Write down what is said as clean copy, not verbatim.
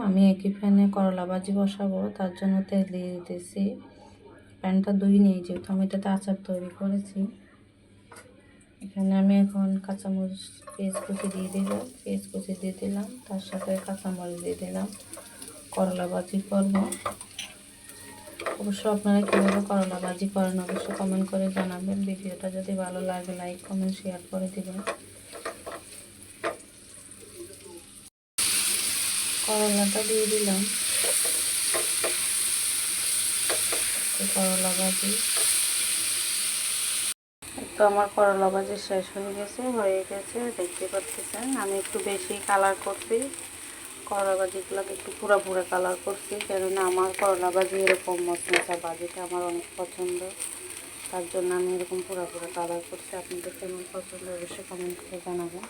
আমি একই প্যানে করলা ভাজি বসাবো, তার জন্য তেল দিয়ে দিতেছি। প্যানটা ধুই নিয়ে, যেহেতু আমি এটাতে আচার তৈরি করেছি। এখানে আমি এখন কাঁচামরিচ পেঁয়াজ কুচি দিয়ে দিলাম, তার সাথে কাঁচামরিচ দিয়ে দিলাম। করলা ভাজি করব। অবশ্য আপনারা কীভাবে করলা ভাজি করেন অবশ্যই কমেন্ট করে জানাবেন। ভিডিওটা যদি ভালো লাগে লাইক কমেন্ট শেয়ার করে দিবেন। করলাটা দিয়ে দিলাম। করলা ভাজি তো আমার করলা ভাজি শেষ হয়ে গেছে দেখতে পাচ্ছেন। আমি একটু বেশি কালার করছি, করলা ভাজিগুলোকে একটু পুরা কালার করছি, কেননা আমার করলা ভাজি এরকম মশমশা ভাজিটা আমার অনেক পছন্দ। তার জন্য আমি এরকম পুরা কালার করছি। আপনাদের কেমন পছন্দ অবশ্যই কমেন্ট করে জানাবেন।